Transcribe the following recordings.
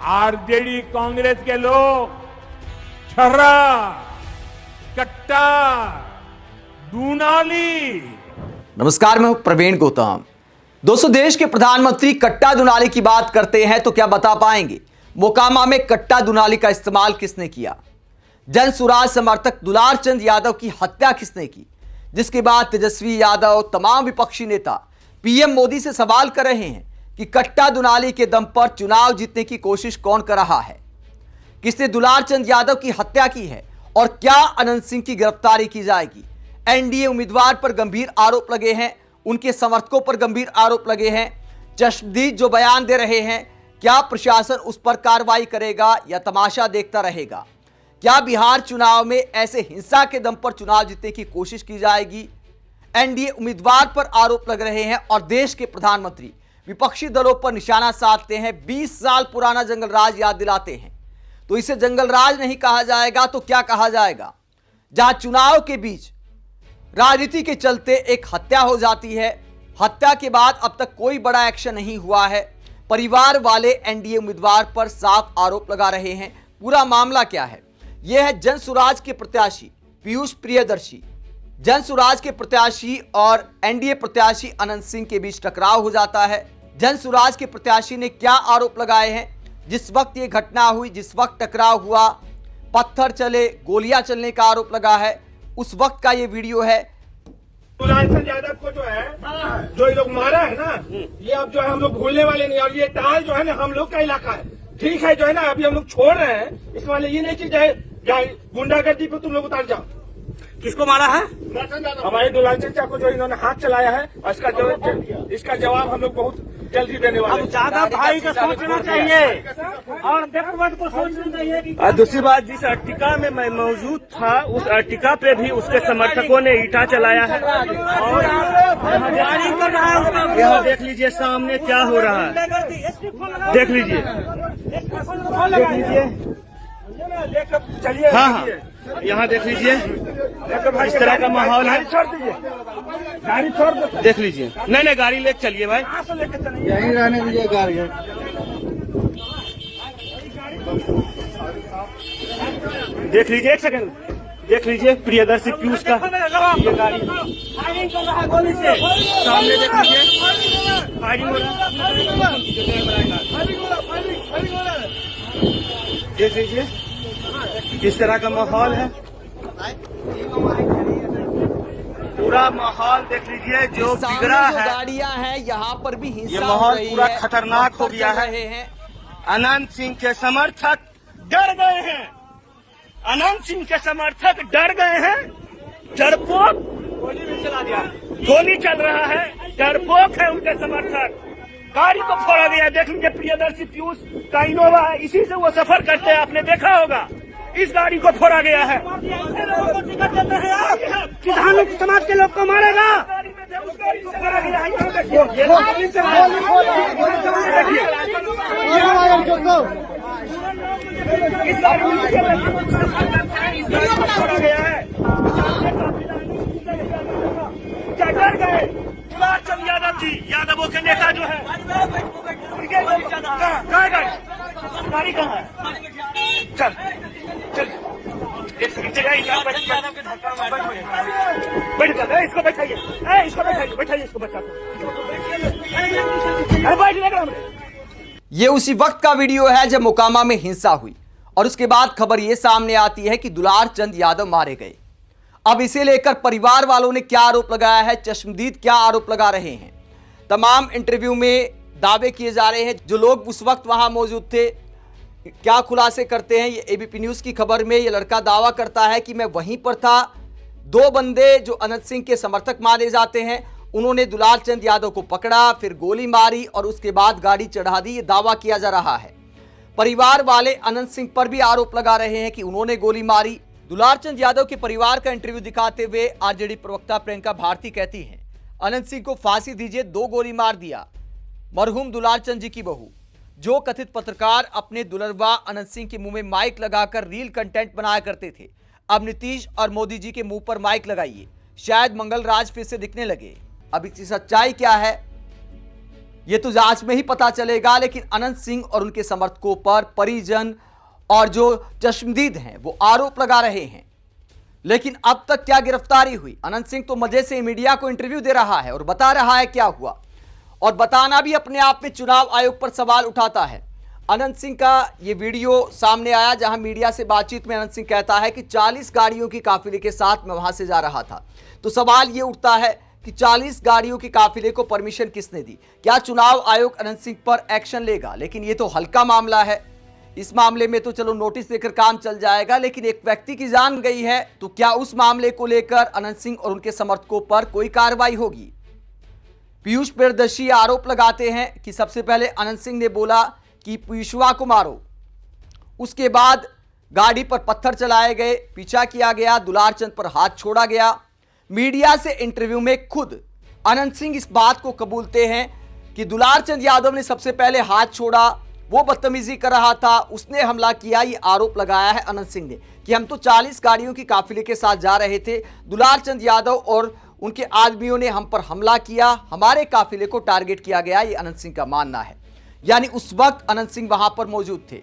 RJD Congress के लोग छर्रा, कट्टा, दूनाली। नमस्कार, मैं हूं प्रवीण गौतम। दोस्तों, देश के प्रधानमंत्री कट्टा दुनाली की बात करते हैं तो क्या बता पाएंगे मोकामा में कट्टा दुनाली का इस्तेमाल किसने किया? जन सुराज समर्थक दुलार चंद यादव की हत्या किसने की? जिसके बाद तेजस्वी यादव तमाम विपक्षी नेता पीएम मोदी से सवाल कर रहे हैं कि कट्टा दुनाली के दम पर चुनाव जीतने की कोशिश कौन कर रहा है? किसने दुलार चंद यादव की हत्या की है और क्या अनंत सिंह की गिरफ्तारी की जाएगी? एनडीए उम्मीदवार पर गंभीर आरोप लगे हैं, उनके समर्थकों पर गंभीर आरोप लगे हैं। चश्मदीद जो बयान दे रहे हैं, क्या प्रशासन उस पर कार्रवाई करेगा या तमाशा देखता रहेगा? क्या बिहार चुनाव में ऐसे हिंसा के दम पर चुनाव जीतने की कोशिश की जाएगी? एनडीए उम्मीदवार पर आरोप लग रहे हैं और देश के प्रधानमंत्री विपक्षी दलों पर निशाना साधते हैं, 20 साल पुराना जंगल राज याद दिलाते हैं। तो इसे जंगल राज नहीं कहा जाएगा तो क्या कहा जाएगा? जहां चुनाव के बीच राजनीति के चलते एक हत्या हो जाती है, हत्या के बाद अब तक कोई बड़ा एक्शन नहीं हुआ है। परिवार वाले एनडीए उम्मीदवार पर साफ आरोप लगा रहे हैं। पूरा मामला क्या है? यह है जन सुराज के प्रत्याशी पीयूष प्रियदर्शी, जन सुराज के प्रत्याशी और एनडीए प्रत्याशी अनंत सिंह के बीच टकराव हो जाता है। जन सुराज के प्रत्याशी ने क्या आरोप लगाए हैं? जिस वक्त ये घटना हुई, जिस वक्त टकराव हुआ, पत्थर चले, गोलियां चलने का आरोप लगा है, उस वक्त का ये वीडियो है। दुलार चंद यादव को जो है, जो ये लोग मारा है ना, ये अब जो है हम लोग भूलने वाले नहीं। और ये टाल जो है ना हम लोग का इलाका है, ठीक है जो है ना, अभी हम लोग छोड़ रहे हैं। इस वाले ये नहीं कि जाए गुंडागर्दी पे तुम लोग उतार जाओ। किसको मारा है? हमारे दुलार चंद को जो इन्होंने हाथ चलाया है, और इसका जवाब हम लोग बहुत जल्दी देने वाले हैं। ज्यादा भाई का सोचना चाहिए और व्यक्तिगत को सोचना चाहिए। और दूसरी बात, जिस अर्टिका में मैं मौजूद था, उस अर्टिका पे भी उसके समर्थकों ने ईटा चलाया है और जारी कर रहा है उसका। यहाँ देख लीजिए सामने क्या हो रहा है, देख लीजिए, देख लीजिए। चलिए, हाँ, यहाँ देख लीजिए, इस तरह का माहौल है। गाड़ी छोड़ दो, देख लीजिए। नहीं, गाड़ी लेके चलिए भाई, यहीं रहने दीजिए गाड़ी। देख लीजिए, एक सेकंड देख लीजिए। प्रियदर्शी पीयूष का ये गाड़ी सामने देख लीजिए, देख लीजिए किस तरह का माहौल है। पूरा माहौल देख लीजिए जो बिगड़ा है। गाड़ियां हैं, यहाँ पर भी हिंसा ये माहौल हो रही पूरा है, खतरनाक हो गया है। अनंत सिंह के समर्थक डर गए हैं, अनंत सिंह के समर्थक डर गए हैं। डरपोक गोली भी चला दिया, गोली चल रहा है, डरपोक है उनके समर्थक। गाड़ी को फोड़ा गया। देख लीजिए, प्रियदर्शी पीयूष का इनोवा है, इसी से वो सफर करते हैं, आपने देखा होगा। इस गाड़ी को फोड़ा गया है। धार्मिक समाज के लोग को मारेगा। उस गाड़ी को फोड़ा गया है। इस गाड़ी को फोड़ा गया है। क्या डर गए? दुलार चंद यादव जी, यादवों के नेता जो है। गाड़ी कहाँ है? चल चल, एक सेकंड बैठ जाता है। इसको बैठाइए, इसको बैठाइए, बैठाइए इसको, बच्चा अरे बैठ लेगा। ये उसी वक्त का वीडियो है जब मोकामा में हिंसा हुई और उसके बाद खबर यह सामने आती है कि दुलार चंद यादव मारे गए। अब इसे लेकर परिवार वालों ने क्या आरोप लगाया है, चश्मदीद क्या आरोप लगा रहे हैं, तमाम इंटरव्यू में दावे किए जा रहे हैं। जो लोग उस वक्त वहां मौजूद थे क्या खुलासे करते हैं, ये एबीपी न्यूज की खबर में ये लड़का दावा करता है कि मैं वहीं पर था। 2 बंदे जो अनंत सिंह के समर्थक माने जाते हैं, उन्होंने दुलार चंद यादव को पकड़ा, फिर गोली मारी और उसके बाद गाड़ी चढ़ा दी। ये दावा किया जा रहा है। परिवार वाले अनंत सिंह पर भी आरोप लगा रहे हैं कि उन्होंने गोली मारी। दुलार चंद यादव के परिवार का इंटरव्यू दिखाते हुए आरजेडी प्रवक्ता प्रियंका भारती कहती हैं, अनंत सिंह को फांसी दीजिए, 2 गोली मार दिया। मरहूम दुलार चंद जी की बहू, जो कथित पत्रकार अपने दुलरवा अनंत सिंह के मुंह में माइक लगाकर रील कंटेंट बनाया करते थे, अब नीतीश और मोदी जी के मुंह पर माइक लगाइए, शायद मंगल राज फिर से दिखने लगे। अब इसकी सच्चाई क्या है, ये तो जांच में ही पता चलेगा। लेकिन अनंत सिंह और उनके समर्थकों पर परिजन और जो चश्मदीद हैं वो आरोप लगा रहे हैं। लेकिन अब तक क्या गिरफ्तारी हुई? अनंत सिंह तो मजे से मीडिया को इंटरव्यू दे रहा है और बता रहा है क्या हुआ, और बताना भी अपने आप में चुनाव आयोग पर सवाल उठाता है। अनंत सिंह का ये वीडियो सामने आया जहां मीडिया से बातचीत में अनंत सिंह कहता है कि 40 गाड़ियों की काफिले के साथ मैं वहां से जा रहा था। तो सवाल ये उठता है कि 40 गाड़ियों के काफिले को परमिशन किसने दी? क्या चुनाव आयोग अनंत सिंह पर एक्शन लेगा? लेकिन ये तो हल्का मामला है, इस मामले में तो चलो नोटिस देकर काम चल जाएगा। लेकिन एक व्यक्ति की जान गई है, तो क्या उस मामले को लेकर अनंत सिंह और उनके समर्थकों पर कोई कार्रवाई होगी? पीयूष प्रियदर्शी आरोप लगाते हैं कि सबसे पहले अनंत सिंह ने बोला कि पीयूषवा को मारो, उसके बाद गाड़ी पर पत्थर चलाए गए, पीछा किया गया, दुलारचंद पर हाथ छोड़ा गया। मीडिया से इंटरव्यू में खुद अनंत सिंह इस बात को कबूलते हैं कि दुलारचंद यादव ने सबसे पहले हाथ छोड़ा, वो बदतमीजी कर रहा था, उसने हमला किया। ये आरोप लगाया है अनंत सिंह ने कि हम तो 40 गाड़ियों की काफिले के साथ जा रहे थे, दुलारचंद यादव और उनके आदमियों ने हम पर हमला किया, हमारे काफिले को टारगेट किया गया। ये अनंत सिंह का मानना है। यानी उस वक्त अनंत सिंह वहां पर मौजूद थे।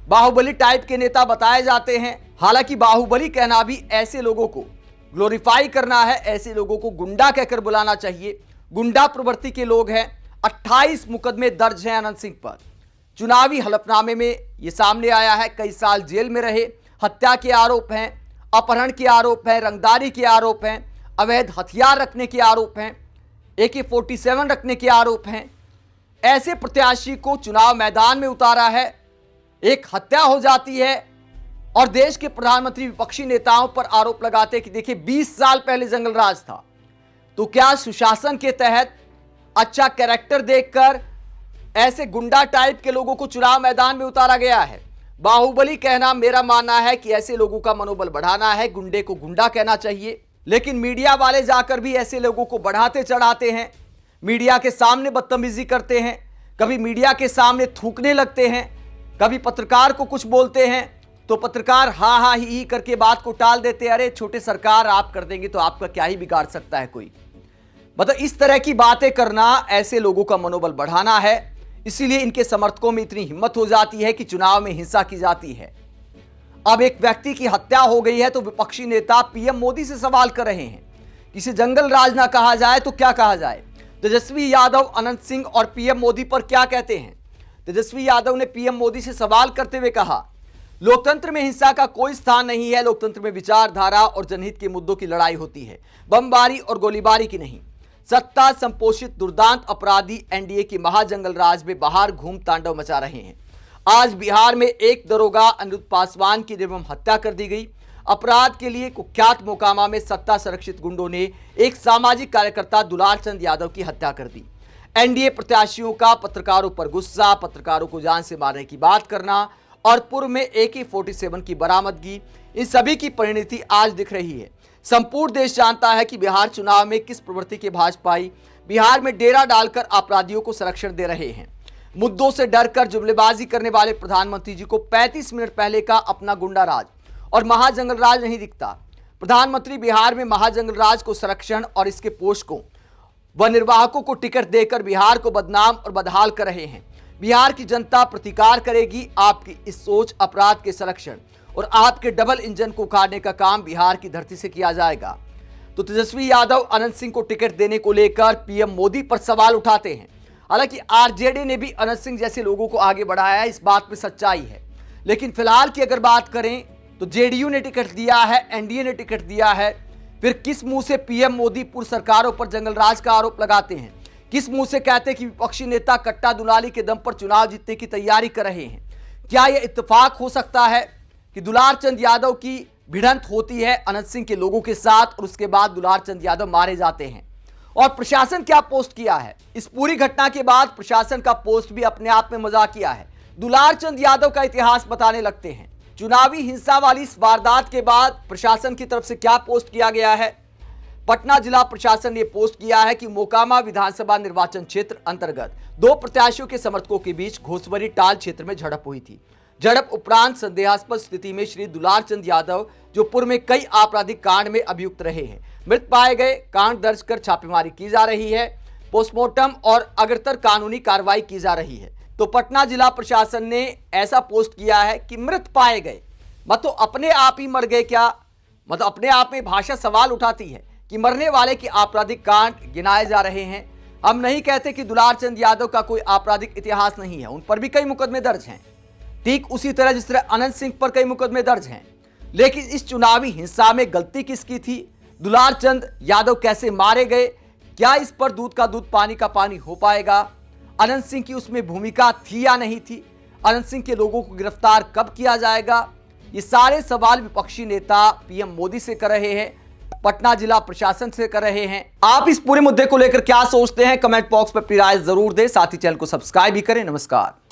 बाहुबली टाइप के नेता बताए जाते हैं। हालांकि बाहुबली कहना भी ऐसे लोगों को ग्लोरीफाई करना है, ऐसे लोगों को गुंडा कहकर बुलाना चाहिए। गुंडा प्रवृत्ति के लोग हैं। 28 मुकदमे दर्ज हैं अनंत सिंह पर। चुनावी हलफनामे में यह सामने आया है। कई साल जेल में रहे, हत्या के आरोप हैं, अपहरण के आरोप हैं, रंगदारी के आरोप हैं, अवैध हथियार रखने के आरोप हैं, AK-47 रखने के आरोप हैं। ऐसे प्रत्याशी को चुनाव मैदान में उतारा है, एक हत्या हो जाती है और देश के प्रधानमंत्री विपक्षी नेताओं पर आरोप लगाते हैं कि देखिए 20 साल पहले जंगल राज था। तो क्या सुशासन के तहत अच्छा कैरेक्टर देखकर ऐसे गुंडा टाइप के लोगों को चुनाव मैदान में उतारा गया है? बाहुबली कहना मेरा मानना है कि ऐसे लोगों का मनोबल बढ़ाना है, गुंडे को गुंडा कहना चाहिए। लेकिन मीडिया वाले जाकर भी ऐसे लोगों को बढ़ाते चढ़ाते हैं, मीडिया के सामने बदतमीजी करते हैं, कभी मीडिया के सामने थूकने लगते हैं, कभी पत्रकार को कुछ बोलते हैं तो पत्रकार हाँ हाँ ही करके बात को टाल देते, अरे छोटे सरकार आप कर देंगे तो आपका क्या ही बिगाड़ सकता है कोई। मतलब इस तरह की बातें करना ऐसे लोगों का मनोबल बढ़ाना है। इसीलिए इनके समर्थकों में इतनी हिम्मत हो जाती है कि चुनाव में हिंसा की जाती है। अब एक व्यक्ति की हत्या हो गई है तो विपक्षी नेता पीएम मोदी से सवाल कर रहे हैं। इसे जंगल राज ना कहा जाए तो क्या कहा जाए? तेजस्वी यादव अनंत सिंह और पीएम मोदी पर क्या कहते हैं? तेजस्वी यादव ने पीएम मोदी से सवाल करते हुए कहा, लोकतंत्र में हिंसा का कोई स्थान नहीं है, लोकतंत्र में विचारधारा और जनहित के मुद्दों की लड़ाई होती है, बमबारी और गोलीबारी की नहीं। सत्ता संपोषित दुर्दांत अपराधी एनडीए की महाजंगल राज में बाहर घूम तांडव मचा रहे हैं। आज बिहार में एक दरोगा अनिरुद्ध पासवान की निर्मम हत्या कर दी गई। अपराध के लिए कुख्यात मोकामा में सत्ता संरक्षित गुंडों ने एक सामाजिक कार्यकर्ता दुलारचंद यादव की हत्या कर दी। एनडीए प्रत्याशियों का पत्रकारों पर गुस्सा, पत्रकारों को जान से मारने की बात करना और पूर्व में AK-47 की बरामदगी, इन सभी की परिणति आज दिख रही है। संपूर्ण देश जानता है कि बिहार चुनाव में किस प्रवृत्ति के भाजपाई बिहार में डेरा डालकर अपराधियों को संरक्षण दे रहे हैं। मुद्दों से डरकर जुमलेबाजी करने वाले प्रधानमंत्री जी को 35 मिनट पहले का अपना गुंडा राज और महाजंगल राज नहीं दिखता। प्रधानमंत्री बिहार में महाजंगल राज को संरक्षण और इसके पोषकों व निर्वाहकों को टिकट देकर बिहार को बदनाम और बदहाल कर रहे हैं। बिहार की जनता प्रतिकार करेगी आपकी इस सोच, अपराध के संरक्षण और आपके डबल इंजन को उखाड़ने का काम बिहार की धरती से किया जाएगा। तो तेजस्वी यादव अनंत सिंह को टिकट देने को लेकर पीएम मोदी पर सवाल उठाते हैं। हालांकि आरजेडी ने भी अनंत सिंह जैसे लोगों को आगे बढ़ाया है, इस बात में सच्चाई है। लेकिन फिलहाल की अगर बात करें तो जेडीयू ने टिकट दिया है, एनडीए ने टिकट दिया है। फिर किस मुंह से पीएम मोदी पूर्व सरकारों पर जंगल राज का आरोप लगाते हैं? किस मुंह से कहते हैं कि विपक्षी नेता कट्टा दुलाली के दम पर चुनाव जीतने की तैयारी कर रहे हैं? क्या यह इत्तेफाक हो सकता है कि दुलारचंद यादव की भिड़ंत होती है अनंत सिंह के लोगों के साथ और उसके बाद दुलारचंद यादव मारे जाते हैं? और प्रशासन क्या पोस्ट किया है? इस पूरी घटना के बाद प्रशासन का पोस्ट भी अपने आप में मजाकिया है। दुलारचंद यादव का इतिहास बताने लगते हैं। चुनावी हिंसा वाली इस वारदात के बाद प्रशासन की तरफ से क्या पोस्ट किया गया है? पटना जिला प्रशासन ने पोस्ट किया है कि मोकामा विधानसभा निर्वाचन क्षेत्र अंतर्गत 2 प्रत्याशियों के समर्थकों के बीच घोसवरी टाल क्षेत्र में झड़प हुई थी। झड़प उपरांत संदेहास्पद स्थिति में श्री दुलारचंद यादव, जो पूर्व में कई आपराधिक कांड में अभियुक्त रहे हैं, मृत पाए गए। कांड दर्ज कर छापेमारी की जा रही है। पोस्टमार्टम और अग्रतर कानूनी कार्रवाई की जा रही है। तो पटना जिला प्रशासन ने ऐसा पोस्ट किया है कि मृत पाए गए, मतलब अपने आप ही मर गए क्या? मतलब अपने आप में भाषा सवाल उठाती है कि मरने वाले के आपराधिक कांड गिनाए जा रहे हैं। हम नहीं कहते कि दुलार चंद यादव का कोई आपराधिक इतिहास नहीं है, उन पर भी कई मुकदमे दर्ज हैं, ठीक उसी तरह जिस तरह अनंत सिंह पर कई मुकदमे दर्ज हैं। लेकिन इस चुनावी हिंसा में गलती किसकी थी? दुलार चंद यादव कैसे मारे गए? क्या इस पर दूध का दूध पानी का पानी हो पाएगा? अनंत सिंह की उसमें भूमिका थी या नहीं थी? अनंत सिंह के लोगों को गिरफ्तार कब किया जाएगा? ये सारे सवाल विपक्षी नेता पीएम मोदी से कर रहे हैं, पटना जिला प्रशासन से कर रहे हैं। आप इस पूरे मुद्दे को लेकर क्या सोचते हैं? कमेंट बॉक्स पर अपनी राय जरूर दें, साथ ही चैनल को सब्सक्राइब भी करें। नमस्कार।